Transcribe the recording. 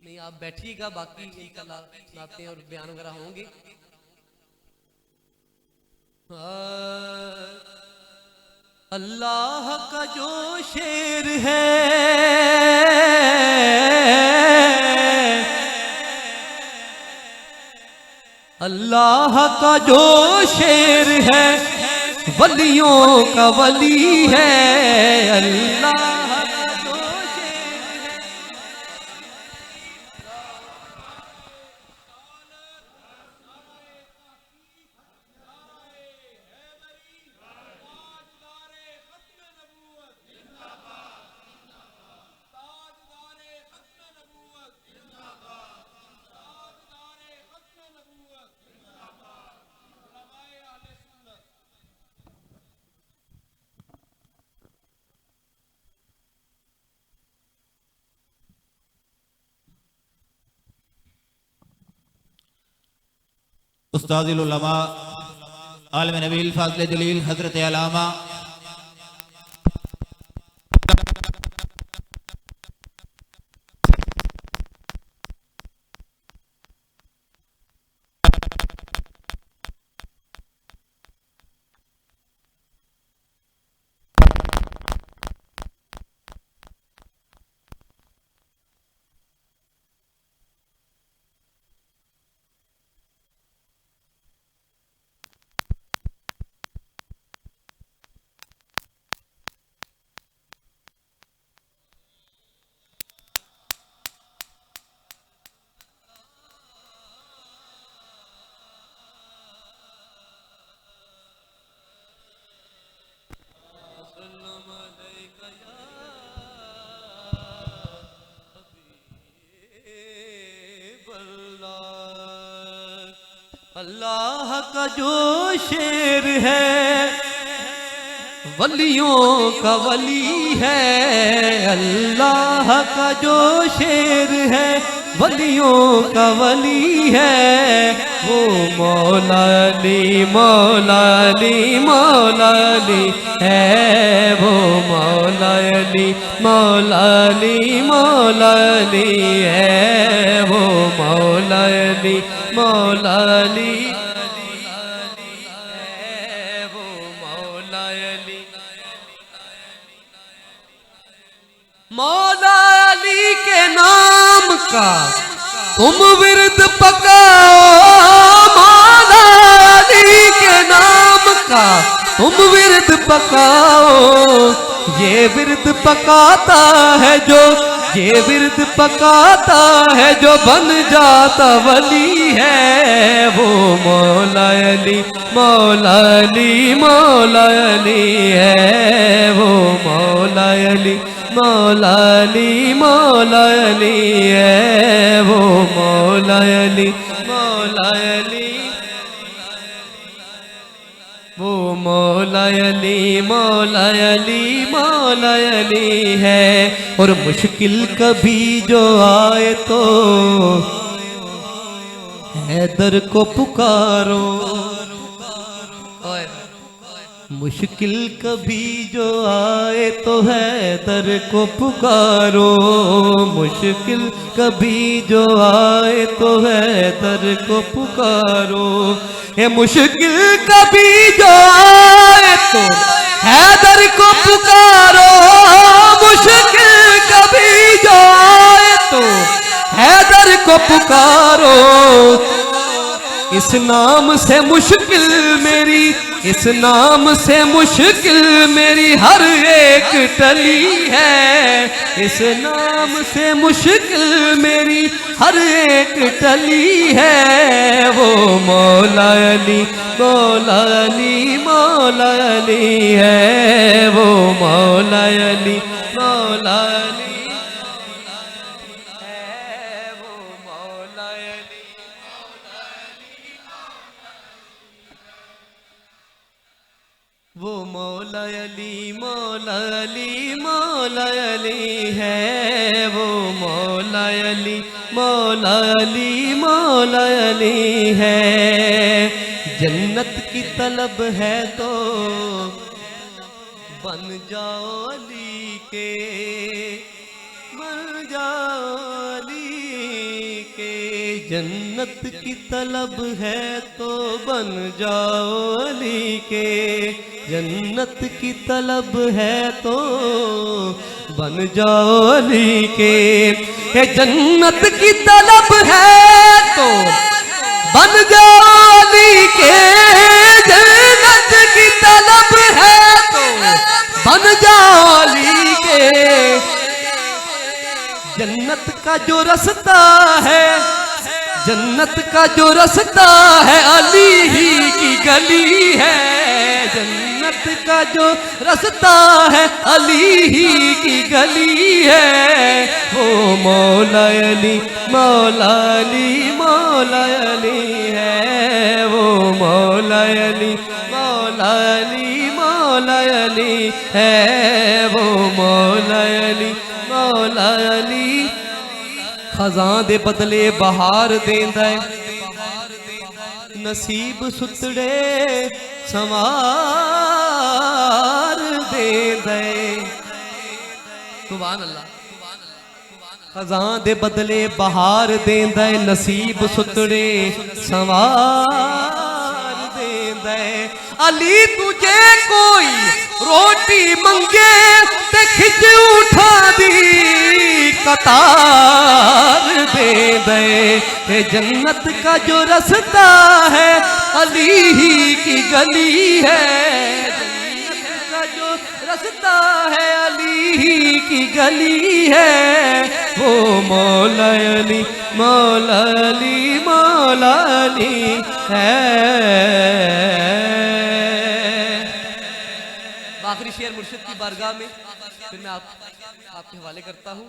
नहीं आप बैठिएगा, बाकी इंशाअल्लाह नाते और बयान वगैरह होंगे। अल्लाह का जो शेर है, अल्लाह का जो शेर है, वलियों का वली है। अल्लाह उस्ताजुल उलमा आलिम नबील फाज़िल जलील हज़रत अल्लामा अल्लाह का जो शेर है, वलियों का वली है। अल्लाह का जो शेर है, वलियों का वली है। वो मौला अली मौला अली मौला अली है। वो मौला अली मौला अली मौला अली है। वो मौला अली मौला अली है। वो मौला अली मौला अली के नाम का तुम विरद पकाओ। मौला अली के नाम का तुम विरद पकाओ। ये विरद पकाता है जो, ये विरद पकाता है जो बन जाता वली है। वो मौला अली मौला अली मौला अली है। वो मौला अली मौला अली मौला अली है। वो मौला अली मौला अली, वो मौला अली मौला अली मौला अली है। और मुश्किल कभी जो आए तो हैदर को पुकारो। मुश्किल कभी जो आए तो हैदर को पुकारो। मुश्किल कभी जो आए तो हैदर को पुकारो। ये मुश्किल कभी जो आए तो हैदर को पुकारो। मुश्किल कभी जो आए तो हैदर को पुकारो। इस नाम से मुश्किल मेरी, इस नाम से मुश्किल मेरी हर एक टली है। इस नाम से मुश्किल मेरी हर एक टली है। वो मौला अली मौला अली मौला अली है। वो मौला अली मौला अली है। वो मौला अली वो मौला अली मौला अली मौला अली है। वो मौला अली मौला अली मौला अली है। जन्नत की तलब है तो बन जाओ अली के, बन जाओ अली जन्नत की तलब है तो बन जाओ अली के, जन्नत की तलब है तो बन जाओ अली के, जन्नत की तलब है तो बन जाओ अली के, जन्नत की तलब है तो बन जाओ अली के। जन्नत का जो रास्ता है, जन्नत का जो रास्ता है अली ही की गली है, जन्नत का जो रास्ता है अली ही की गली है। वो मौला अली मौला अली मौला अली है, वो मौला अली मौला अली मौला अली है, वो मौला अली मौला अली। खजां दे बदले बहार देंदा है, नसीब सुतड़े संवार देंदा है। सुभान अल्लाह। खजां दे बदले बहार देंदा है, नसीब सुतड़े संवार देंदा है। अली तुझे कोई रोटी मंगे ते खिच उठा दी कतार दे दे। जन्नत का जो रास्ता है अली ही की गली है, जन्नत का जो रास्ता है अली ही की गली है। वो मौला अली मौला अली मौला अली है। आखिरी शेर मुर्शिद की बारगाह में फिर मैं आपके हवाले करता हूँ।